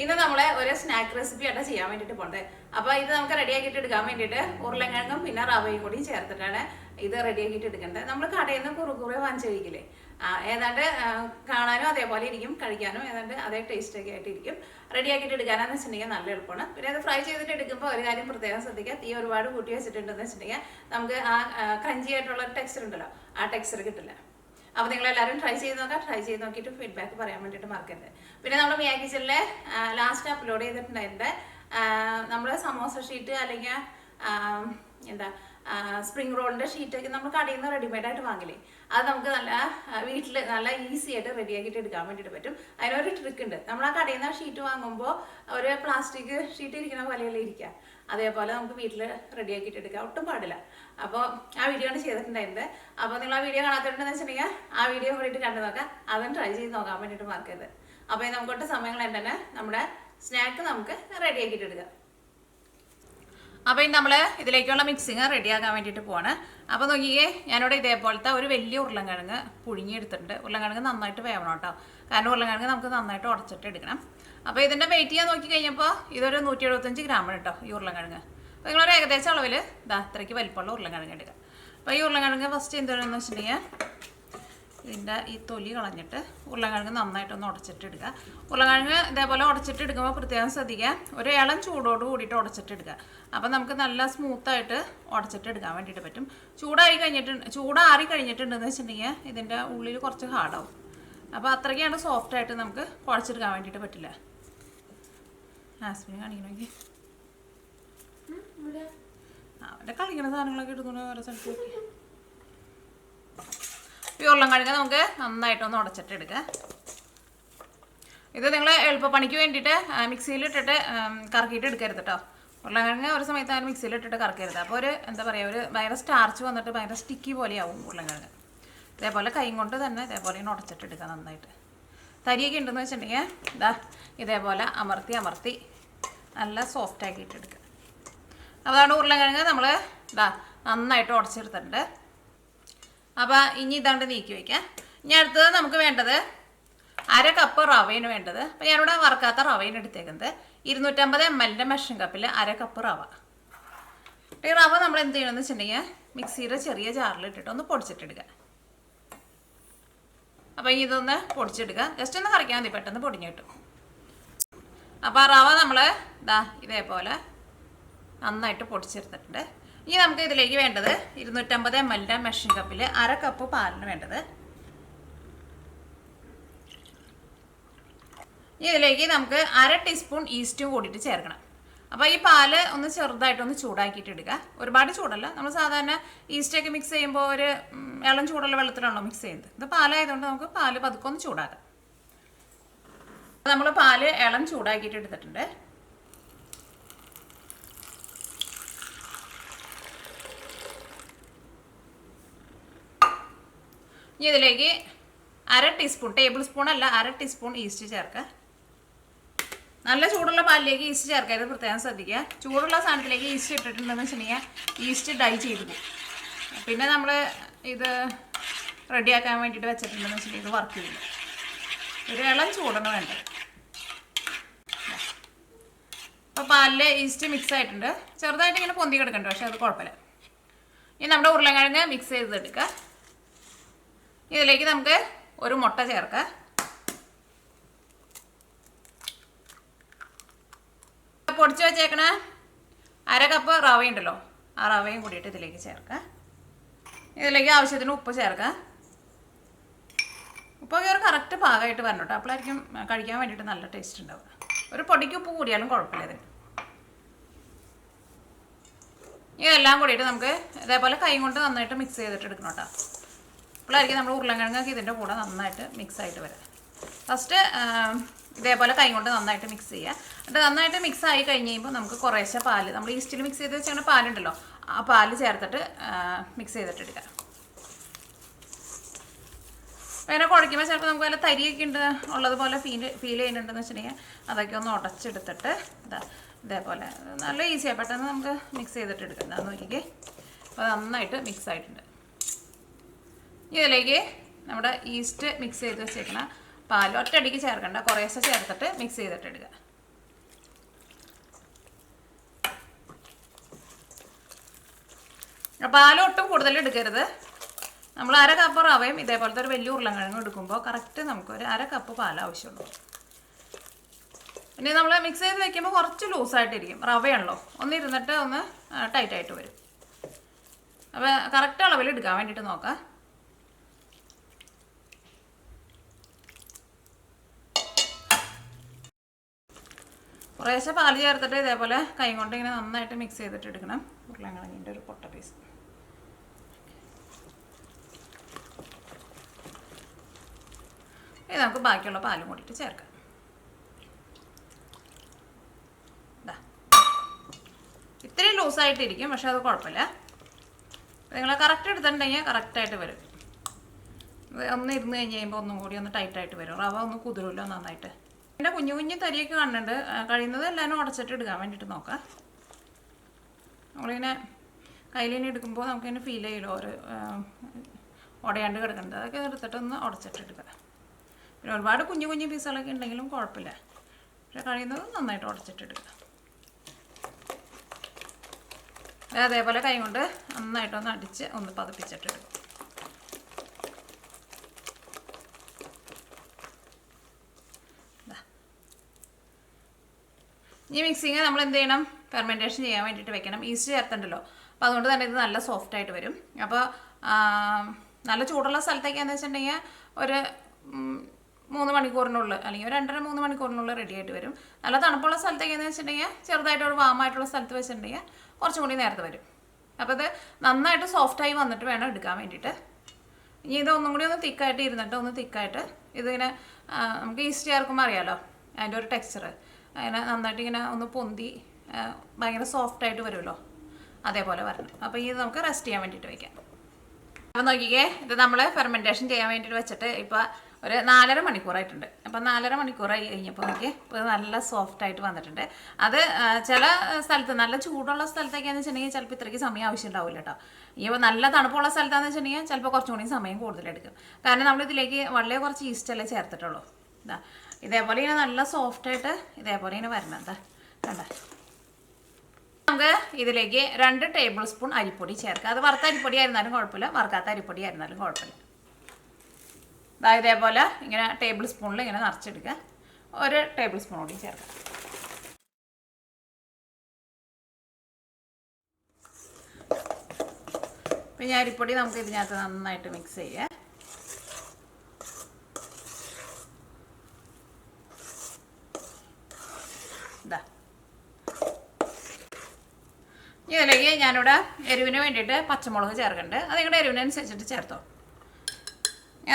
ഇന്ന് നമ്മളെ ഒരു സ്നാക്ക് റെസിപ്പി ആയിട്ട് ചെയ്യാൻ വേണ്ടിയിട്ട് പോകണ്ടേ. അപ്പോൾ ഇത് നമുക്ക് റെഡിയാക്കിയിട്ട് എടുക്കാൻ വേണ്ടിയിട്ട് ഉരുളക്കിഴങ്ങും പിന്നെ റവയും കൂടി ചേർത്തിട്ടാണ് ഇത് റെഡിയാക്കിയിട്ട് എടുക്കേണ്ടത്. നമ്മൾ കടയിൽ നിന്ന് കുറുക്കുറെ വാങ്ങിച്ച് കഴിക്കില്ലേ, ഏതാണ്ട് കാണാനും അതേപോലെ ഇരിക്കും, കഴിക്കാനും ഏതാണ്ട് അതേ ടേസ്റ്റ് ഒക്കെ ആയിട്ടിരിക്കും. റെഡിയാക്കിയിട്ട് എടുക്കാനാന്ന് വെച്ചിട്ടുണ്ടെങ്കിൽ നല്ല എളുപ്പമാണ്. പിന്നെ അത് ഫ്രൈ ചെയ്തിട്ട് എടുക്കുമ്പോൾ ഒരു കാര്യം പ്രത്യേകം ശ്രദ്ധിക്കുക, തീ ഒരുപാട് കൂട്ടി വെച്ചിട്ടുണ്ടെന്ന് വെച്ചിട്ടുണ്ടെങ്കിൽ നമുക്ക് ആ ക്രഞ്ചി ആയിട്ടുള്ള ഒരു ടെക്സ്ചർ ഉണ്ടല്ലോ, ആ ടെക്സ്ചർ കിട്ടില്ല. അപ്പോൾ നിങ്ങളെല്ലാവരും ട്രൈ ചെയ്ത് നോക്കാം. ട്രൈ ചെയ്ത് നോക്കിയിട്ട് ഫീഡ്ബാക്ക് പറയാൻ വേണ്ടിയിട്ട് മറക്കരുത്. പിന്നെ നമ്മൾ മിയാ കിച്ചണിലെ ലാസ്റ്റ് അപ്ലോഡ് ചെയ്തിട്ടുണ്ടായിട്ട് നമ്മൾ സമോസ ഷീറ്റ് അല്ലെങ്കിൽ എന്താ സ്പ്രിംഗ് റോളിൻ്റെ ഷീറ്റൊക്കെ നമ്മൾ കടയിൽ നിന്ന് റെഡിമെയ്ഡ് ആയിട്ട് വാങ്ങില്ലേ, അത് നമുക്ക് നല്ല വീട്ടിൽ നല്ല ഈസി ആയിട്ട് റെഡിയാക്കിയിട്ട് എടുക്കാൻ വേണ്ടിയിട്ട് പറ്റും. അതിനൊരു ട്രിക്ക് ഉണ്ട്. നമ്മൾ ആ കടയിൽ നിന്ന് ഷീറ്റ് വാങ്ങുമ്പോൾ ഒരു പ്ലാസ്റ്റിക് ഷീറ്റ് ഇരിക്കുന്ന പോലെയല്ലേ ഇരിക്കുക, അതേപോലെ നമുക്ക് വീട്ടിൽ റെഡിയാക്കിയിട്ട് എടുക്കാം, ഒട്ടും പാടില്ല. അപ്പോൾ ആ വീഡിയോ ആണ് ചെയ്തിട്ടുണ്ടായിരുന്നത്. അപ്പോൾ നിങ്ങൾ ആ വീഡിയോ കാണാത്തിട്ടുണ്ടെന്ന് വെച്ചിട്ടുണ്ടെങ്കിൽ ആ വീഡിയോ കൂടിയിട്ട് കണ്ടു നോക്കാം, അതും ട്രൈ ചെയ്ത് നോക്കാൻ വേണ്ടിയിട്ട് മറക്കരുത്. അപ്പോൾ നമുക്കൊട്ട് സമയങ്ങൾ തന്നെ നമ്മുടെ സ്നാക്ക് നമുക്ക് റെഡിയാക്കിയിട്ട് എടുക്കാം. അപ്പോൾ ഇനി നമ്മൾ ഇതിലേക്കുള്ള മിക്സിങ് റെഡിയാക്കാൻ വേണ്ടിയിട്ട് പോവാണ്. അപ്പോൾ നോക്കിയേ, ഞാനിവിടെ ഇതേപോലത്തെ ഒരു വലിയ ഉരുളക്കിഴങ്ങ് പുഴുങ്ങിയെടുത്തിട്ടുണ്ട്. ഉരുളക്കിഴങ്ങ് നന്നായിട്ട് വേവണം കേട്ടോ, കാരണം ഉരുളക്കിഴങ്ങ് നമുക്ക് നന്നായിട്ട് ഉടച്ചിട്ട് എടുക്കണം. അപ്പോൾ ഇതിൻ്റെ വെയിറ്റ് ചെയ്യാൻ നോക്കി കഴിഞ്ഞപ്പോൾ ഇതൊരു 175 ഗ്രാമാണ് കേട്ടോ ഈ ഉരുളക്കിഴങ്ങ്. അപ്പോൾ നിങ്ങളൊരു ഏകദേശം അളവിൽ ഇത്രയ്ക്ക് വലിപ്പമുള്ള ഉരുളക്കിഴങ്ങ് എടുക്കുക. അപ്പോൾ ഈ ഉരുളക്കിഴങ്ങ് ഫസ്റ്റ് എന്താണെന്ന് വെച്ചിട്ടുണ്ടെങ്കിൽ ഇതിൻ്റെ ഈ തൊലി കളഞ്ഞിട്ട് ഉരുളക്കിഴങ്ങ് നന്നായിട്ടൊന്ന് ഉടച്ചിട്ട് എടുക്കുക. ഉരുളക്കിഴങ്ങ് ഇതേപോലെ ഉടച്ചിട്ട് എടുക്കുമ്പോൾ പ്രത്യേകം ശ്രദ്ധിക്കുക, ഒരു ഇളം ചൂടോട് കൂടിയിട്ട് ഉടച്ചിട്ട് എടുക്കുക. അപ്പം നമുക്ക് നല്ല സ്മൂത്തായിട്ട് ഉടച്ചിട്ട് എടുക്കാൻ വേണ്ടിയിട്ട് പറ്റും. ചൂടാറി കഴിഞ്ഞിട്ടുണ്ടെന്ന് വെച്ചിട്ടുണ്ടെങ്കിൽ ഇതിൻ്റെ ഉള്ളിൽ കുറച്ച് ഹാർഡാവും. അപ്പോൾ അത്രയ്ക്കാണ് സോഫ്റ്റായിട്ട് നമുക്ക് കുഴച്ചെടുക്കാൻ വേണ്ടിയിട്ട് പറ്റില്ല. ആസ്മിന് കാണിക്കണമെങ്കിൽ അവൻ്റെ കളിക്കുന്ന സാധനങ്ങളൊക്കെ എടുത്തുകൊണ്ട് ഓരോ സ്ഥലത്ത് നോക്കി. ഈ ഉരുളക്കിഴങ്ങ് നമുക്ക് നന്നായിട്ടൊന്ന് ഉടച്ചിട്ട് എടുക്കുക. ഇത് നിങ്ങൾ എളുപ്പപ്പണിക്ക് വേണ്ടിയിട്ട് മിക്സിയിലിട്ടിട്ട് കറക്കിയിട്ട് എടുക്കരുത് കേട്ടോ. ഉരുളക്കിഴങ്ങ് ഒരു സമയത്ത് അതിന് മിക്സിയിലിട്ടിട്ട് കറക്കരുത്. അപ്പോൾ ഒരു എന്താ പറയുക, ഒരു ഭയങ്കര സ്റ്റാർച്ച് വന്നിട്ട് ഭയങ്കര സ്റ്റിക്കി പോലെയാവും ഉരുളക്കിഴങ്ങ്. ഇതേപോലെ കൈ കൊണ്ട് തന്നെ ഇതേപോലെ ഉടച്ചിട്ട് എടുക്കുക നന്നായിട്ട്. തരിയൊക്കെ ഉണ്ടെന്ന് വെച്ചിട്ടുണ്ടെങ്കിൽ ഇതേപോലെ അമർത്തി നല്ല സോഫ്റ്റ് ആക്കിയിട്ട് എടുക്കുക. അതാണ് ഉരുളക്കിഴങ്ങ് നമ്മൾ നന്നായിട്ട് ഉടച്ചെടുത്തിട്ടുണ്ട്. അപ്പോൾ ഇനി ഇതാണ്ട് നീക്കി വയ്ക്കാം. ഇനി അടുത്തത് നമുക്ക് വേണ്ടത് 1/2 കപ്പ് റവയാണ് വേണ്ടത്. അപ്പോൾ ഞാനിവിടെ വറുക്കാത്ത റവയാണ് എടുത്തേക്കുന്നത്. 250 ml മെഷറിംഗ് കപ്പിൽ 1/2 കപ്പ് റവ. ഈ റവ നമ്മൾ എന്ത് ചെയ്യണമെന്ന് വെച്ചിട്ടുണ്ടെങ്കിൽ മിക്സിയുടെ ചെറിയ ജാറിലിട്ടിട്ട് ഒന്ന് പൊടിച്ചിട്ടെടുക്കുക. അപ്പോൾ ഇതൊന്ന് പൊടിച്ചെടുക്കുക, ജസ്റ്റ് ഒന്ന് കറിക്കാൻ മതി, പെട്ടെന്ന് പൊടിഞ്ഞു കിട്ടും. അപ്പോൾ ആ റവ നമ്മൾ ഇതേപോലെ നന്നായിട്ട് പൊടിച്ചെടുത്തിട്ടുണ്ട്. ഇനി നമുക്ക് ഇതിലേക്ക് വേണ്ടത് 250 ml മെഷറിംഗ് കപ്പിൽ 1/2 കപ്പ് പാലിന് വേണ്ടത്. ഇതിലേക്ക് നമുക്ക് 1/2 ടീസ്പൂൺ ഈസ്റ്റും കൂടിയിട്ട് ചേർക്കണം. അപ്പോൾ ഈ പാല് ഒന്ന് ചെറുതായിട്ടൊന്ന് ചൂടാക്കിയിട്ട് എടുക്കുക. ഒരുപാട് ചൂടല്ല, നമ്മൾ സാധാരണ ഈസ്റ്റൊക്കെ മിക്സ് ചെയ്യുമ്പോൾ ഒരു ഇളം ചൂടുള്ള വെള്ളത്തിലാണല്ലോ മിക്സ് ചെയ്യുന്നത്. ഇത് പാലായതുകൊണ്ട് നമുക്ക് പാല് പതുക്കെ ഒന്ന് ചൂടാക്കാം. നമ്മൾ പാല് ഇളം ചൂടാക്കിയിട്ട് എടുത്തിട്ടുണ്ട്. ഇനി ഇതിലേക്ക് 1/2 ടീസ്പൂൺ, ടേബിൾ സ്പൂൺ അല്ല 1/2 ടീസ്പൂൺ ഈസ്റ്റ് ചേർക്കുക. നല്ല ചൂടുള്ള പാലിലേക്ക് ഈസ്റ്റ് ചേർക്കരുത്, പ്രത്യേകം ശ്രദ്ധിക്കുക. ചൂടുള്ള സാധനത്തിലേക്ക് ഈസ്റ്റ് ഇട്ടിട്ടുണ്ടെന്ന് വെച്ചിട്ടുണ്ടെങ്കിൽ ഈസ്റ്റ് ഡൈ ചെയ്ത് പോകും. പിന്നെ നമ്മൾ ഇത് റെഡിയാക്കാൻ വേണ്ടിയിട്ട് വെച്ചിട്ടുണ്ടെന്ന് വെച്ചിട്ടുണ്ടെങ്കിൽ ഇത് വർക്ക് ചെയ്യില്ല. ഒരു ഇളം ചൂടാണ് വേണ്ടത്. അപ്പോൾ പാലിൽ ഈസ്റ്റ് മിക്സ് ആയിട്ടുണ്ട്, ചെറുതായിട്ട് ഇങ്ങനെ പൊന്തി കിടക്കണ്ട, പക്ഷെ അത് കുഴപ്പമില്ല. ഇനി നമ്മുടെ ഉരുളക്കിഴങ്ങ് മിക്സ് ചെയ്തെടുക്കുക. ഇതിലേക്ക് നമുക്ക് ഒരു മുട്ട ചേർക്കാം. പൊടിച്ച് വെച്ചേക്കണ 1/2 കപ്പ് റവയുണ്ടല്ലോ, ആ റവയും കൂടിയിട്ട് ഇതിലേക്ക് ചേർക്കാം. ഇതിലേക്ക് ആവശ്യത്തിന് ഉപ്പ് ചേർക്കാം. ഉപ്പൊക്കെ ഒരു കറക്റ്റ് പാകമായിട്ട് വരണം കേട്ടോ, അപ്പോഴായിരിക്കും കഴിക്കാൻ വേണ്ടിയിട്ട് നല്ല ടേസ്റ്റ് ഉണ്ടാവുക. ഒരു പൊടിക്ക് ഉപ്പ് കൂടിയാലും കുഴപ്പമില്ല ഇതിന്. ഇതെല്ലാം കൂടിയിട്ട് നമുക്ക് ഇതേപോലെ കൈ കൊണ്ട് നന്നായിട്ട് മിക്സ് ചെയ്തിട്ട് എടുക്കണം കേട്ടോ. അപ്പോഴായിരിക്കും നമ്മൾ ഉരുളക്കിഴങ്ങൊക്കെ ഇതിൻ്റെ കൂടെ നന്നായിട്ട് മിക്സ് ആയിട്ട് വരാം. ഫസ്റ്റ് ഇതേപോലെ കൈ കൊണ്ട് നന്നായിട്ട് മിക്സ് ചെയ്യുക. എന്നിട്ട് നന്നായിട്ട് മിക്സ് ആയി കഴിഞ്ഞ് കഴിയുമ്പോൾ നമുക്ക് കുറേശ്ശെ പാല്, നമ്മൾ ഈസ്റ്റിൽ മിക്സ് ചെയ്ത് വെച്ചാൽ പാലുണ്ടല്ലോ, ആ പാല് ചേർത്തിട്ട് മിക്സ് ചെയ്തിട്ട് എടുക്കാം. വേറെ കുഴയ്ക്കുമ്പോൾ ചിലപ്പോൾ നമുക്ക് വല്ല തരിയൊക്കെ ഉണ്ട് ഉള്ളതുപോലെ ഫീൽ ചെയ്യുന്നുണ്ടെന്ന് വെച്ചിട്ടുണ്ടെങ്കിൽ അതൊക്കെ ഒന്ന് ഉടച്ചെടുത്തിട്ട് ഇതേപോലെ നല്ല ഈസിയാണ്, പെട്ടെന്ന് നമുക്ക് മിക്സ് ചെയ്തിട്ട് എടുക്കാം. എന്താണെന്ന് നോക്കിക്കേ, അപ്പോൾ നന്നായിട്ട് മിക്സ് ആയിട്ടുണ്ട്. ഇതിലേക്ക് നമ്മുടെ ഈസ്റ്റ് മിക്സ് ചെയ്ത് വെച്ചേക്കണം പാൽ ഒറ്റയടിക്ക് ചേർക്കണ്ട, കുറേശ്ശെ ചേർത്തിട്ട് മിക്സ് ചെയ്തിട്ട് എടുക്കുക. പാലൊട്ടും കൂടുതൽ എടുക്കരുത്. നമ്മൾ 1/2 കപ്പ് റവയും ഇതേപോലത്തെ ഒരു വലിയ ഉരുളക്കിഴങ്ങും എടുക്കുമ്പോൾ കറക്റ്റ് നമുക്കൊരു 1/2 കപ്പ് പാൽ ആവശ്യമുള്ളൂ. പിന്നെ നമ്മൾ മിക്സ് ചെയ്ത് വെക്കുമ്പോൾ കുറച്ച് ലൂസായിട്ടിരിക്കും, റവയാണല്ലോ, ഇരുന്നിട്ട് ഒന്ന് ടൈറ്റായിട്ട് വരും. അപ്പോൾ കറക്റ്റ് അളവിൽ എടുക്കാൻ വേണ്ടിയിട്ട് നോക്കാം. കുറേശ്ശെ പാല് ചേർത്തിട്ട് ഇതേപോലെ കൈ കൊണ്ട് ഇങ്ങനെ നന്നായിട്ട് മിക്സ് ചെയ്തിട്ട് എടുക്കണം. ഉരുളക്കിഴങ്ങിൻ്റെ ഒരു പൊട്ട പീസ്. ഇത് നമുക്ക് ബാക്കിയുള്ള പാലും കൂടിയിട്ട് ചേർക്കാം. ഇത്രയും ലൂസായിട്ടിരിക്കും, പക്ഷെ അത് കുഴപ്പമില്ല. നിങ്ങൾ കറക്റ്റ് എടുത്തിട്ടുണ്ടെങ്കിൽ കറക്റ്റായിട്ട് വരും. ഒന്ന് ഇരുന്ന് കഴിഞ്ഞ് കഴിയുമ്പോൾ ഒന്നും കൂടി ഒന്ന് ടൈറ്റായിട്ട് വരും. റവ ഒന്ന് കുതിരുമല്ലോ നന്നായിട്ട്. എൻ്റെ കുഞ്ഞു കുഞ്ഞു തരിയൊക്കെ കാണുന്നുണ്ട്. കഴിയുന്നത് എല്ലാവരും ഉടച്ചിട്ട് എടുക്കാൻ വേണ്ടിയിട്ട് നോക്കാം. നമ്മളിങ്ങനെ കയ്യിലിങ്ങനെ എടുക്കുമ്പോൾ നമുക്കിങ്ങനെ ഫീൽ ചെയ്യുമല്ലോ ഒരു ഉടയാണ്ട് കിടക്കുന്നത്. അതൊക്കെ എടുത്തിട്ട് ഒന്ന് ഉടച്ചിട്ട് എടുക്കുക. പിന്നെ ഒരുപാട് കുഞ്ഞു കുഞ്ഞു പീസുകളൊക്കെ ഉണ്ടെങ്കിലും കുഴപ്പമില്ല, പക്ഷെ കഴിയുന്നത് നന്നായിട്ട് ഉടച്ചിട്ട് എടുക്കുക. അതേപോലെ കൈ കൊണ്ട് നന്നായിട്ടൊന്ന് അടിച്ച് ഒന്ന് പതപ്പിച്ചിട്ട് എടുക്കും. ഈ മിക്സിങ് നമ്മൾ എന്ത് ചെയ്യണം, ഫെർമെൻറ്റേഷൻ ചെയ്യാൻ വേണ്ടിയിട്ട് വെക്കണം. ഈസ്റ്റ് ചേർത്തുണ്ടല്ലോ, അപ്പോൾ അതുകൊണ്ട് തന്നെ ഇത് നല്ല സോഫ്റ്റ് ആയിട്ട് വരും. അപ്പോൾ നല്ല ചൂടുള്ള സ്ഥലത്തേക്കാന്ന് വെച്ചിട്ടുണ്ടെങ്കിൽ ഒരു 3 മണിക്കൂറിനുള്ളിൽ അല്ലെങ്കിൽ ഒരു 2.5-3 മണിക്കൂറിനുള്ളിൽ റെഡി ആയിട്ട് വരും. നല്ല തണുപ്പുള്ള സ്ഥലത്തേക്കാന്ന് വെച്ചിട്ടുണ്ടെങ്കിൽ ചെറുതായിട്ട് ഒരു വാമായിട്ടുള്ള സ്ഥലത്ത് വെച്ചിട്ടുണ്ടെങ്കിൽ കുറച്ചും കൂടി നേരത്തെ വരും. അപ്പോൾ ഇത് നന്നായിട്ട് സോഫ്റ്റായി വന്നിട്ട് വേണം എടുക്കാൻ വേണ്ടിയിട്ട്. ഇനി ഇത് ഒന്നും കൂടി ഒന്ന് തിക്കായിട്ട് ഇരുന്നിട്ട് ഒന്ന് തിക്കായിട്ട് ഇതിങ്ങനെ നമുക്ക് ഈസ്റ്റ് ചേർക്കുമ്പോൾ അറിയാമല്ലോ അതിൻ്റെ ഒരു ടെക്സ്ചർ അങ്ങനെ നന്നായിട്ട് ഇങ്ങനെ ഒന്ന് പൊന്തി ഭയങ്കര സോഫ്റ്റായിട്ട് വരുമല്ലോ, അതേപോലെ വരണം. അപ്പോൾ ഇത് നമുക്ക് റെസ്റ്റ് ചെയ്യാൻ വേണ്ടിയിട്ട് വയ്ക്കാം. അപ്പോൾ നോക്കിക്കേ, ഇത് നമ്മൾ ഫെർമെൻറ്റേഷൻ ചെയ്യാൻ വേണ്ടിയിട്ട് വെച്ചിട്ട് ഇപ്പോൾ ഒരു 4.5 മണിക്കൂറായിട്ടുണ്ട്. അപ്പം 4.5 മണിക്കൂറായി കഴിഞ്ഞപ്പോൾ നോക്കി ഇപ്പോൾ നല്ല സോഫ്റ്റായിട്ട് വന്നിട്ടുണ്ട്. അത് ചില സ്ഥലത്ത് നല്ല ചൂടുള്ള സ്ഥലത്തേക്കാന്ന് വെച്ചിട്ടുണ്ടെങ്കിൽ ചിലപ്പോൾ ഇത്രയ്ക്ക് സമയം ആവശ്യം ഉണ്ടാവില്ല കേട്ടോ. ഇപ്പോൾ നല്ല തണുപ്പുള്ള സ്ഥലത്താണെന്ന് വെച്ചിട്ടുണ്ടെങ്കിൽ ചിലപ്പോൾ കുറച്ചും കൂടി സമയം കൂടുതലെടുക്കും. കാരണം നമ്മളിതിലേക്ക് വളരെ കുറച്ച് ഈസ്റ്റല്ലേ ചേർത്തിട്ടുള്ളൂ. ഇതേപോലെ ഇങ്ങനെ നല്ല സോഫ്റ്റായിട്ട് ഇതേപോലെ ഇങ്ങനെ വരണം. കണ്ട, നമുക്ക് ഇതിലേക്ക് 2 ടേബിൾ സ്പൂൺ അരിപ്പൊടി ചേർക്കാം. അത് വറുത്ത അരിപ്പൊടി ആയിരുന്നാലും കുഴപ്പമില്ല, വറുക്കാത്ത അരിപ്പൊടി ആയിരുന്നാലും കുഴപ്പമില്ല. ഇതേപോലെ ഇങ്ങനെ ടേബിൾ സ്പൂണിൽ ഇങ്ങനെ നിറച്ചെടുക്കുക. 1 ടേബിൾ സ്പൂൺ കൂടി ചേർക്കാം. പിന്നെ അരിപ്പൊടി നമുക്ക് ഇതിനകത്ത് നന്നായിട്ട് മിക്സ് ചെയ്യാം. ഇതിലേക്ക് ഞാനിവിടെ എരിവിന് വേണ്ടിയിട്ട് പച്ചമുളക് ചേർക്കുന്നുണ്ട്. അത് നിങ്ങളുടെ എരിവിനനുസരിച്ചിട്ട് ചേർത്തോ.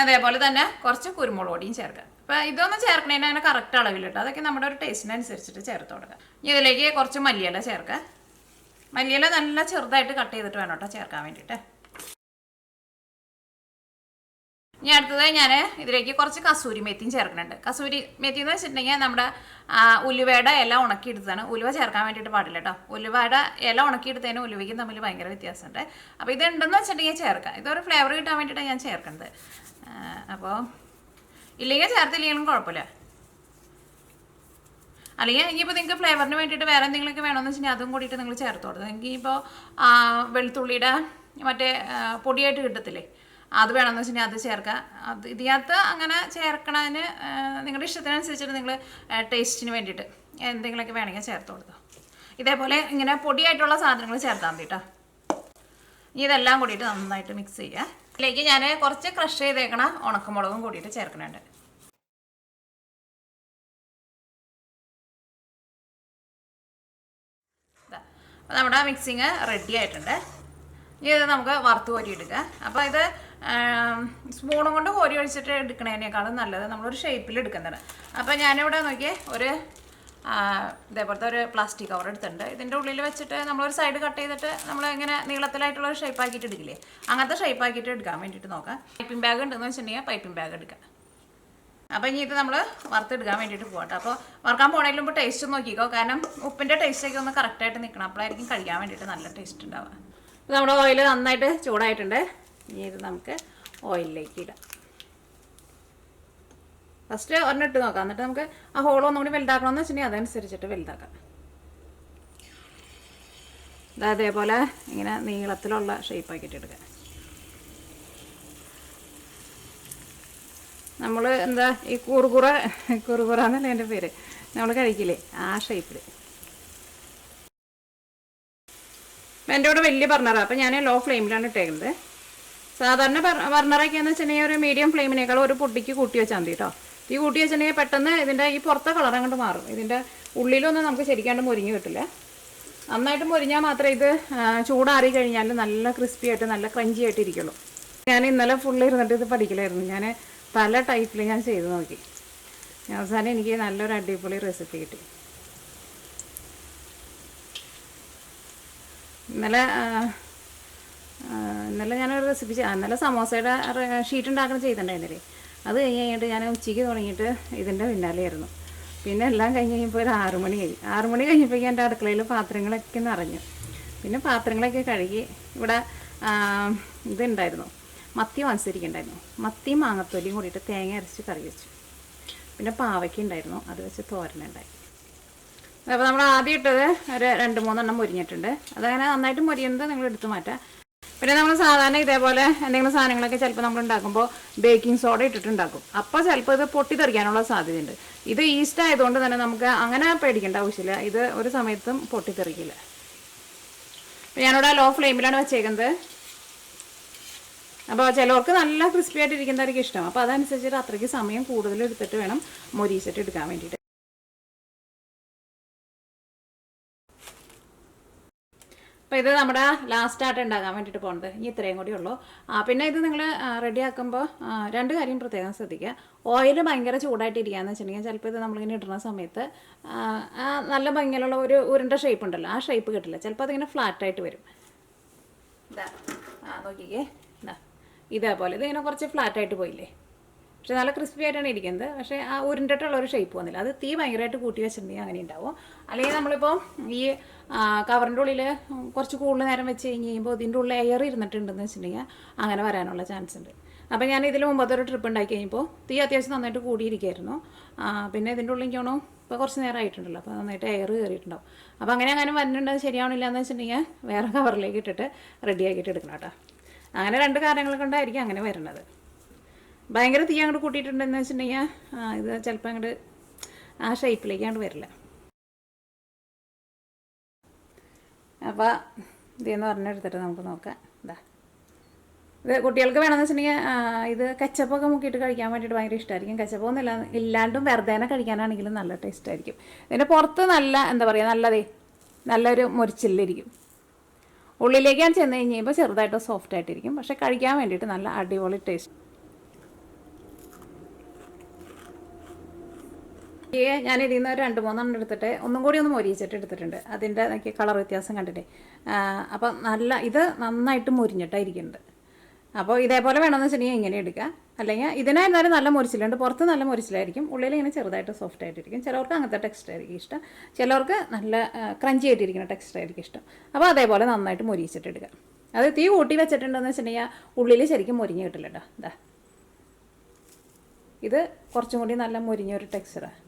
അതേപോലെ തന്നെ കുറച്ച് കുരുമുളക് പൊടിയും ചേർക്കാം. അപ്പോൾ ഇതൊന്നും ചേർക്കണേന് അങ്ങനെ കറക്റ്റ് അളവിലിട്ടോ, അതൊക്കെ നമ്മുടെ ഒരു ടേസ്റ്റിനനുസരിച്ചിട്ട് ചേർത്ത് കൊടുക്കുക. ഇതിലേക്ക് കുറച്ച് മല്ലിയില ചേർക്കുക. മല്ലിയില നല്ല ചെറുതായിട്ട് കട്ട് ചെയ്തിട്ട് വേണം കേട്ടോ ചേർക്കാൻ വേണ്ടിയിട്ട്. ഇനി അടുത്തതായി ഞാൻ ഇതിലേക്ക് കുറച്ച് കസൂരി മെത്തിയും ചേർക്കുന്നുണ്ട്. കസൂരി മെത്തി എന്ന് വെച്ചിട്ടുണ്ടെങ്കിൽ നമ്മുടെ ഉലുവയുടെ ഇല ഉണക്കിയെടുത്തതാണ്. ഉലുവ ചേർക്കാൻ വേണ്ടിയിട്ട് പാടില്ല കേട്ടോ. ഉലുവയുടെ ഇല ഉണക്കിയെടുത്തതിനും ഉലുവയ്ക്കും തമ്മിൽ ഭയങ്കര വ്യത്യാസമുണ്ട്. അപ്പോൾ ഇതുണ്ടെന്ന് വെച്ചിട്ടുണ്ടെങ്കിൽ ചേർക്കാം. ഇതൊരു ഫ്ലേവർ കിട്ടാൻ വേണ്ടിയിട്ടാണ് ഞാൻ ചേർക്കുന്നത്. അപ്പോൾ ഇല്ലെങ്കിൽ ചേർത്തില്ലെങ്കിലും കുഴപ്പമില്ല. അല്ലെങ്കിൽ ഇനിയിപ്പോൾ നിങ്ങൾക്ക് ഫ്ലേവറിന് വേണ്ടിയിട്ട് വേറെ എന്തെങ്കിലുമൊക്കെ വേണമെന്ന് വെച്ചിട്ടുണ്ടെങ്കിൽ അതും കൂടിയിട്ട് നിങ്ങൾ ചേർത്ത് കൊടുത്തത്. എനിക്ക് ഇപ്പോൾ വെളുത്തുള്ളിയുടെ മറ്റേ പൊടിയായിട്ട് കിട്ടത്തില്ലേ, അത് വേണമെന്ന് വെച്ചിട്ടുണ്ടെങ്കിൽ അത് ചേർക്കുക. അത് ഇതിനകത്ത് അങ്ങനെ ചേർക്കണതിന് നിങ്ങളുടെ ഇഷ്ടത്തിനനുസരിച്ചിട്ട് നിങ്ങൾ ടേസ്റ്റിന് വേണ്ടിയിട്ട് എന്തെങ്കിലുമൊക്കെ വേണമെങ്കിൽ ചേർത്ത് കൊടുക്കുക. ഇതേപോലെ ഇങ്ങനെ പൊടിയായിട്ടുള്ള സാധനങ്ങൾ ചേർത്താൽ മതി കേട്ടോ. ഇനി ഇതെല്ലാം കൂടിയിട്ട് നന്നായിട്ട് മിക്സ് ചെയ്യുക. ഇതിലേക്ക് ഞാൻ കുറച്ച് ക്രഷ് ചെയ്തേക്കണ ഉണക്കമുളകും കൂടിയിട്ട് ചേർക്കുന്നുണ്ട്. അപ്പോൾ നമ്മുടെ മിക്സിങ് റെഡി ആയിട്ടുണ്ട്. ഇനി ഇത് നമുക്ക് വറുത്ത് കോരി എടുക്കുക. അപ്പോൾ ഇത് സ്പൂണും കൊണ്ട് കോരി ഒഴിച്ചിട്ട് എടുക്കണതിനേക്കാളും നല്ലത് നമ്മളൊരു ഷേപ്പിൽ എടുക്കുന്നതാണ്. അപ്പോൾ ഞാനിവിടെ നോക്കിയേ ഒരു ഇതേപോലത്തെ ഒരു പ്ലാസ്റ്റിക് കവർ എടുത്തിട്ടുണ്ട്. ഇതിൻ്റെ ഉള്ളിൽ വെച്ചിട്ട് നമ്മളൊരു സൈഡ് കട്ട് ചെയ്തിട്ട് നമ്മൾ ഇങ്ങനെ നീളത്തിലായിട്ടുള്ള ഒരു ഷേപ്പ് ആക്കിയിട്ട് എടുക്കില്ലേ, അങ്ങനത്തെ ഷേപ്പ് ആക്കിയിട്ട് എടുക്കാൻ വേണ്ടിയിട്ട് നോക്കാം. പൈപ്പിംഗ് ബാഗ് ഉണ്ടെന്ന് വെച്ചിട്ടുണ്ടെങ്കിൽ പൈപ്പിംഗ് ബാഗ് എടുക്കാം. അപ്പോൾ ഇനി ഇത് നമ്മൾ വറുത്തെടുക്കാൻ വേണ്ടിയിട്ട് പോകട്ടെ. അപ്പോൾ വറുക്കാൻ പോകണതിന് മുമ്പ് ടേസ്റ്റ് നോക്കിക്കോ, കാരണം ഉപ്പിൻ്റെ ടേസ്റ്റൊക്കെ ഒന്ന് കറക്റ്റായിട്ട് നിൽക്കണം, അപ്പോഴായിരിക്കും കഴിക്കാൻ വേണ്ടിയിട്ട് നല്ല ടേസ്റ്റ് ഉണ്ടാവുക. അപ്പോൾ നമ്മുടെ ഓയിൽ നന്നായിട്ട് ചൂടായിട്ടുണ്ട്. ഇനി ഇത് നമുക്ക് ഓയിലിലേക്ക് ഇടാം. ഫസ്റ്റ് ഒരെണ്ണം ഇട്ട് നോക്കാം, എന്നിട്ട് നമുക്ക് ആ ഹോൾ ഒന്നും കൂടി വലുതാക്കണമെന്ന് വെച്ചിട്ടുണ്ടെങ്കിൽ അതനുസരിച്ചിട്ട് വലുതാക്കാം. അതേപോലെ ഇങ്ങനെ നീളത്തിലുള്ള ഷേപ്പാക്കിയിട്ട് എടുക്കുക. നമ്മൾ എന്താ ഈ കുറുകുറ എന്നല്ല എൻ്റെ പേര്, നമ്മൾ കഴിക്കില്ലേ ആ ഷേപ്പിൽ. എൻ്റെ കൂടെ വലിയ ബർണറാണ്, അപ്പോൾ ഞാൻ ലോ ഫ്ലെയിമിലാണ് ഇട്ടേക്കുന്നത്. സാധാരണ ബർണറൊക്കെയാണെന്ന് വെച്ചിട്ടുണ്ടെങ്കിൽ ഒരു മീഡിയം ഫ്ലെയിമിനേക്കാളും ഒരു പൊടിക്ക് കൂട്ടി വെച്ചാൽ മതി കേട്ടോ. തീ കൂട്ടി വെച്ചിട്ടുണ്ടെങ്കിൽ പെട്ടെന്ന് ഇതിൻ്റെ ഈ പുറത്തെ കളർ അങ്ങോട്ട് മാറും. ഇതിൻ്റെ ഉള്ളിലൊന്നും നമുക്ക് ശരിക്കാണ്ട് മുരിഞ്ഞ് കിട്ടില്ല. നന്നായിട്ട് മുരിഞ്ഞാൽ മാത്രമേ ഇത് ചൂടാറി കഴിഞ്ഞാൽ നല്ല ക്രിസ്പി ആയിട്ട് നല്ല ക്രഞ്ചി ആയിട്ട് ഇരിക്കുള്ളൂ. ഞാൻ ഇന്നലെ ഫുള്ള് ഇരുന്നിട്ട് ഇത് പഠിക്കലായിരുന്നു. ഞാൻ പല ടൈപ്പിൽ ഞാൻ ചെയ്ത് നോക്കി. അവസാനം എനിക്ക് നല്ലൊരു അടിപൊളി റെസിപ്പി കിട്ടി. ഇന്നലെ ഞാനൊരു റെസിപ്പി ഇന്നലെ സമോസയുടെ ഷീറ്റ് ഉണ്ടാക്കണം ചെയ്തിട്ടുണ്ടായിരുന്നില്ലേ. അത് കഴിഞ്ഞിട്ട് ഞാൻ ഉച്ചയ്ക്ക് തുടങ്ങിയിട്ട് ഇതിൻ്റെ പിന്നാലെയായിരുന്നു. പിന്നെ എല്ലാം കഴിഞ്ഞ് കഴിഞ്ഞപ്പോൾ ഒരു 6 മണി കഴിഞ്ഞു. 6 മണി കഴിഞ്ഞപ്പോഴേക്കും എൻ്റെ അടുക്കളയിൽ പാത്രങ്ങളൊക്കെ നിറഞ്ഞു. പിന്നെ പാത്രങ്ങളൊക്കെ കഴുകി ഇവിടെ ഇതുണ്ടായിരുന്നു, മത്തി വാങ്ങിച്ചിരിക്കുന്നുണ്ടായിരുന്നു. മത്തിയും മാങ്ങത്തൊലിയും കൂടിയിട്ട് തേങ്ങ അരച്ച് കറി വെച്ചു. പിന്നെ പാവയ്ക്ക ഉണ്ടായിരുന്നു, അത് വെച്ച് തോരനുണ്ടായി. അപ്പോൾ നമ്മൾ ആദ്യം ഇട്ടത് ഒരു 2-3 മുരിഞ്ഞിട്ടുണ്ട്. അതങ്ങനെ നന്നായിട്ട് മുരിയുന്നത് നിങ്ങൾ എടുത്ത് മാറ്റാം. പിന്നെ നമ്മൾ സാധാരണ ഇതേപോലെ എന്തെങ്കിലും സാധനങ്ങളൊക്കെ ചിലപ്പോൾ നമ്മൾ ഉണ്ടാക്കുമ്പോൾ ബേക്കിംഗ് സോഡ ഇട്ടിട്ടുണ്ടാക്കും. അപ്പോൾ ചിലപ്പോൾ ഇത് പൊട്ടിത്തെറിക്കാനുള്ള സാധ്യതയുണ്ട്. ഇത് ഈസ്റ്റ് ആയതുകൊണ്ട് തന്നെ നമുക്ക് അങ്ങനെ പേടിക്കേണ്ട ആവശ്യമില്ല. ഇത് ഒരു സമയത്തും പൊട്ടിത്തെറിക്കില്ല. അപ്പോൾ ഞാനിവിടെ ലോ ഫ്ലെയിമിലാണ് വെച്ചേക്കുന്നത്. അപ്പോൾ ചിലവർക്ക് നല്ല ക്രിസ്പി ആയിട്ട് ഇരിക്കുന്നതായിരിക്കും ഇഷ്ടം. അപ്പോൾ അതനുസരിച്ചിട്ട് അത്രയ്ക്ക് സമയം കൂടുതൽ എടുത്തിട്ട് വേണം മൊരിച്ചിട്ട് എടുക്കാൻ വേണ്ടിയിട്ട്. അപ്പോൾ ഇത് നമ്മുടെ ലാസ്റ്റായിട്ട് ഉണ്ടാക്കാൻ വേണ്ടിയിട്ട് പോകുന്നത്. ഇനി ഇത്രയും കൂടി ഉള്ളൂ. പിന്നെ ഇത് നിങ്ങൾ റെഡിയാക്കുമ്പോൾ 2 കാര്യം പ്രത്യേകം ശ്രദ്ധിക്കുക. ഓയിൽ ഭയങ്കര ചൂടായിട്ടിരിക്കുകയെന്ന് വെച്ചിട്ടുണ്ടെങ്കിൽ ചിലപ്പോൾ ഇത് നമ്മളിങ്ങനെ ഇടുന്ന സമയത്ത് നല്ല ഭംഗിയിലുള്ള ഒരു ഉരുണ്ട ഷേപ്പ് ഉണ്ടല്ലോ, ആ ഷേപ്പ് കിട്ടില്ല. ചിലപ്പോൾ അതിങ്ങനെ ഫ്ലാറ്റായിട്ട് വരും. ഇതാ നോക്കിക്കേ, ഇതാ ഇതേപോലെ ഇതിങ്ങനെ കുറച്ച് ഫ്ലാറ്റായിട്ട് പോയില്ലേ. പക്ഷെ നല്ല ക്രിസ്പി ആയിട്ടാണ് ഇരിക്കുന്നത്. പക്ഷേ ആ ഉരുണ്ടിട്ടുള്ളൊരു ഷേപ്പ് വന്നില്ല. അത് തീ ഭയങ്കരമായിട്ട് കൂട്ടി വെച്ചിട്ടുണ്ടെങ്കിൽ അങ്ങനെ ഉണ്ടാവും. അല്ലെങ്കിൽ നമ്മളിപ്പോൾ ഈ കവറിൻ്റെ ഉള്ളിൽ കുറച്ച് കൂടുതൽ നേരം വെച്ച് കഴിഞ്ഞ് കഴിയുമ്പോൾ ഇതിൻ്റെ ഉള്ളിൽ എയർ ഇരുന്നിട്ടുണ്ടെന്ന് വെച്ചിട്ടുണ്ടെങ്കിൽ അങ്ങനെ വരാനുള്ള ചാൻസ് ഉണ്ട്. അപ്പോൾ ഞാൻ ഇതിൽ മുമ്പത്തൊരു ട്രിപ്പ് ഉണ്ടാക്കി കഴിഞ്ഞപ്പോൾ തീ അത്യാവശ്യം നന്നായിട്ട് കൂടിയിരിക്കുമായിരുന്നു. പിന്നെ ഇതിൻ്റെ ഉള്ളിൽ എനിക്കാണോ ഇപ്പോൾ കുറച്ച് നേരം ആയിട്ടുണ്ടല്ലോ, അപ്പോൾ നന്നായിട്ട് എയർ കയറിയിട്ടുണ്ടാവും. അപ്പോൾ അങ്ങനെ വരുന്നുണ്ടെങ്കിൽ ശരിയാവണില്ല എന്ന് വെച്ചിട്ടുണ്ടെങ്കിൽ വേറെ കവറിലേക്ക് ഇട്ടിട്ട് റെഡിയാക്കിയിട്ട് എടുക്കണം കേട്ടോ. അങ്ങനെ 2 കാരണങ്ങൾ കൊണ്ടായിരിക്കും അങ്ങനെ വരുന്നത്. ഭയങ്കര തീ അങ്ങോട്ട് കൂട്ടിയിട്ടുണ്ടെന്ന് വെച്ചിട്ടുണ്ടെങ്കിൽ ഇത് ചിലപ്പോൾ അങ്ങോട്ട് ആ ഷേപ്പിലേക്ക് അങ്ങോട്ട് വരില്ല. അപ്പോൾ ഇതെന്ന് പറഞ്ഞെടുത്തിട്ട് നമുക്ക് നോക്കാം. ഇതാ ഇത് കുട്ടികൾക്ക് വേണമെന്ന് വെച്ചിട്ടുണ്ടെങ്കിൽ ഇത് കച്ചപ്പൊക്കെ മുക്കിയിട്ട് കഴിക്കാൻ വേണ്ടിയിട്ട് ഭയങ്കര ഇഷ്ടമായിരിക്കും. കച്ചപ്പൊന്നും ഇല്ലാണ്ടും വെറുതെ കഴിക്കാനാണെങ്കിലും നല്ല ടേസ്റ്റ് ആയിരിക്കും. ഇതിൻ്റെ പുറത്ത് നല്ല എന്താ പറയുക, നല്ലൊരു മുരിച്ചില്ലിരിക്കും. ഉള്ളിലേക്കാണ് ചെന്ന് കഴിഞ്ഞപ്പോൾ ചെറുതായിട്ട് സോഫ്റ്റ് ആയിട്ടിരിക്കും. പക്ഷേ കഴിക്കാൻ വേണ്ടിയിട്ട് നല്ല അടിപൊളി ടേസ്റ്റ്. ഞാൻ ഇതിൽ നിന്ന് 2-3 എടുത്തിട്ട് ഒന്നും കൂടി ഒന്ന് മൊരിച്ചിട്ട് എടുത്തിട്ടുണ്ട്. അതിൻ്റെ കളർ വ്യത്യാസം കണ്ടിട്ടേ. അപ്പം ഇത് നന്നായിട്ട് മൊരിഞ്ഞിട്ടായിരിക്കുന്നുണ്ട്. അപ്പോൾ ഇതേപോലെ വേണമെന്ന് വെച്ചിട്ടുണ്ടെങ്കിൽ ഇങ്ങനെ എടുക്കുക. അല്ലെങ്കിൽ ഇതിനായിരുന്നാലും നല്ല മൊരിച്ചിലുണ്ട്, പുറത്ത് നല്ല മൊരിച്ചിലായിരിക്കും, ഉള്ളിൽ ഇങ്ങനെ ചെറുതായിട്ട് സോഫ്റ്റ് ആയിട്ടിരിക്കും. ചിലവർക്ക് അങ്ങനത്തെ ടെക്സ്ചർ ആയിരിക്കും ഇഷ്ടം, ചിലവർക്ക് നല്ല ക്രഞ്ചി ആയിട്ടിരിക്കുന്ന ടെക്സ്ചർ ആയിരിക്കും ഇഷ്ടം. അപ്പോൾ അതേപോലെ നന്നായിട്ട് മൊരിച്ചിട്ട് എടുക്കുക. അത് തീ കൂട്ടി വെച്ചിട്ടുണ്ടെന്ന് വെച്ചിട്ടുണ്ടെങ്കിൽ ഉള്ളിൽ ശരിക്കും മൊരിഞ്ഞ് കിട്ടില്ല കേട്ടോ. ഇതാ ഇത് കുറച്ചും കൂടി നല്ല മൊരിഞ്ഞൊരു ടെക്സ്ചറാണ്.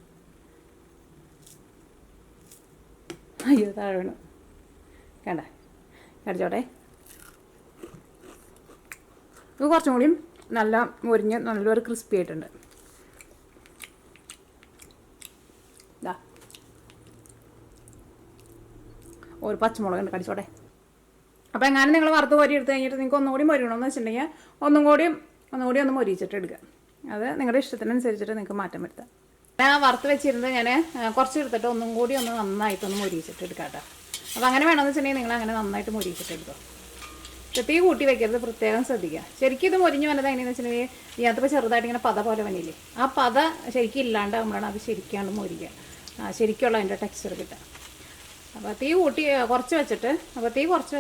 അയ്യോ താഴെ വീണു, കണ്ട കടിച്ചോട്ടെ. ഇത് കുറച്ചും കൂടിയും നല്ല മുരിഞ്ഞ് നല്ലൊരു ക്രിസ്പി ആയിട്ടുണ്ട്. ഇതാ ഒരു പച്ചമുളകുണ്ട്, കടിച്ചോട്ടെ. അപ്പോൾ എങ്ങനെ നിങ്ങൾ വറുത്ത് കോരി എടുത്ത് കഴിഞ്ഞിട്ട് നിങ്ങൾക്ക് ഒന്നുകൂടി മൊരിയണമെന്ന് വെച്ചിട്ടുണ്ടെങ്കിൽ ഒന്നുകൂടി ഒന്ന് മൊരിച്ചിട്ട് എടുക്കുക. അത് നിങ്ങളുടെ ഇഷ്ടത്തിനനുസരിച്ചിട്ട് നിങ്ങൾക്ക് മാറ്റം വരുത്താം. ഞാൻ വറുത്ത് വെച്ചിരുന്നത് ഞാൻ കുറച്ച് എടുത്തിട്ട് ഒന്നും കൂടി ഒന്ന് നന്നായിട്ടൊന്ന് മൊരിച്ചിട്ട് എടുക്കാം കേട്ടോ. അപ്പോൾ അങ്ങനെ വേണമെന്ന് വെച്ചിട്ടുണ്ടെങ്കിൽ നിങ്ങൾ അങ്ങനെ നന്നായിട്ട് മൊരിച്ചിട്ട് എടുക്കുക. തീ കൂട്ടി വെക്കരുത്, പ്രത്യേകം ശ്രദ്ധിക്കുക. ശരിക്കും ഇത് മൊരിഞ്ഞ് വന്നത് എങ്ങനെയാണെന്ന് വെച്ചിട്ടുണ്ടെങ്കിൽ ഇതിനകത്തിപ്പോൾ ചെറുതായിട്ട് ഇങ്ങനെ പത പോലെ വന്നില്ലേ, ആ പത ശരിക്കും ഇല്ലാണ്ടാകുമ്പോഴാണ് അത് ശരിക്കാണ്ട് മൊരിക്കുക, ശരിക്കുള്ള അതിൻ്റെ ടെക്സ്ചർ കിട്ടുക. അപ്പോൾ തീ കുറച്ച്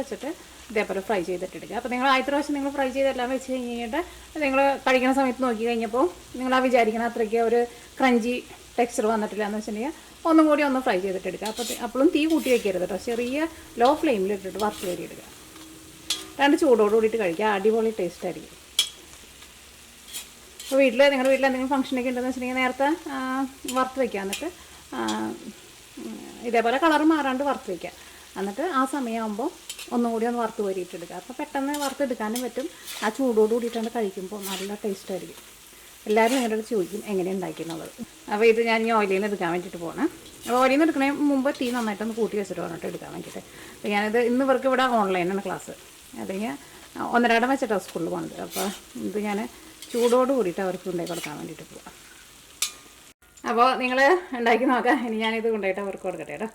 വെച്ചിട്ട് ഇതേപോലെ ഫ്രൈ ചെയ്തിട്ടെടുക്കുക. അപ്പോൾ നിങ്ങൾ ആദ്യത്തെ പ്രാവശ്യം നിങ്ങൾ ഫ്രൈ ചെയ്തെല്ലാം വെച്ച് കഴിഞ്ഞിട്ട് നിങ്ങൾ കഴിക്കുന്ന സമയത്ത് നോക്കി കഴിഞ്ഞപ്പോൾ നിങ്ങൾ ആ വിചാരിക്കണം അത്രയ്ക്ക് ഒരു ക്രഞ്ചി ടെക്സ്ചർ വന്നിട്ടില്ല എന്ന് വെച്ചിട്ടുണ്ടെങ്കിൽ ഒന്നും കൂടി ഒന്ന് ഫ്രൈ ചെയ്തിട്ടെടുക്കുക. അപ്പോഴും തീ കൂട്ടി വയ്ക്കരുത് കേട്ടോ, ചെറിയ ലോ ഫ്ലെയിമിൽ ഇട്ടിട്ട് വറുത്ത് കയറി എടുക്കുക. 2 ചൂടോട് കൂടിയിട്ട് കഴിക്കുക, അടിപൊളി ടേസ്റ്റ് ആയിരിക്കും. അപ്പോൾ നിങ്ങളുടെ വീട്ടിൽ എന്തെങ്കിലും ഫംഗ്ഷനൊക്കെ ഉണ്ടെന്ന് വെച്ചിട്ടുണ്ടെങ്കിൽ നേരത്തെ വറുത്ത് വയ്ക്കുക. എന്നിട്ട് ഇതേപോലെ കളർ മാറാണ്ട് വറുത്ത് വയ്ക്കുക. എന്നിട്ട് ആ സമയമാകുമ്പോൾ ഒന്നുകൂടി ഒന്ന് വറുത്ത് കോരിയിട്ടെടുക്കുക. അപ്പോൾ പെട്ടെന്ന് വറുത്തെടുക്കാനും പറ്റും. ആ ചൂടോട് കൂടിയിട്ടാണ് കഴിക്കുമ്പോൾ നല്ല ടേസ്റ്റായിരിക്കും. എല്ലാവരും നിങ്ങളുടെ അടുത്ത് ചോദിക്കും എങ്ങനെയാണ് ഉണ്ടാക്കുന്നത്. അപ്പോൾ ഇത് ഞാൻ ഈ ഓയിലിൽ നിന്ന് എടുക്കാൻ വേണ്ടിയിട്ട് പോകണം. അപ്പോൾ ഓയിലിൽ നിന്ന് എടുക്കണേ മുമ്പ് തീ നന്നായിട്ടൊന്ന് കൂട്ടി വെച്ചിട്ട് വേണം എടുക്കാൻ വേണ്ടിയിട്ട്. അപ്പോൾ ഞാനിത് ഇന്ന് ഇവർക്ക് ഇവിടെ ഓൺലൈനാണ് ക്ലാസ്. അല്ലെങ്കിൽ 1:30 വെച്ചിട്ടാണ് സ്കൂളിൽ പോകുന്നത്. അപ്പോൾ ഇത് ഞാൻ ചൂടോട് കൂടിയിട്ട് അവർക്ക് കൊണ്ടുപോയി കൊടുക്കാൻ വേണ്ടിയിട്ട് പോകാം. അപ്പോൾ നിങ്ങൾ ഉണ്ടാക്കി നോക്കാം. ഇനി ഞാനിത് കൊണ്ടുപോയിട്ട് അവർക്ക് കൊടുക്കട്ടെ കേട്ടോ.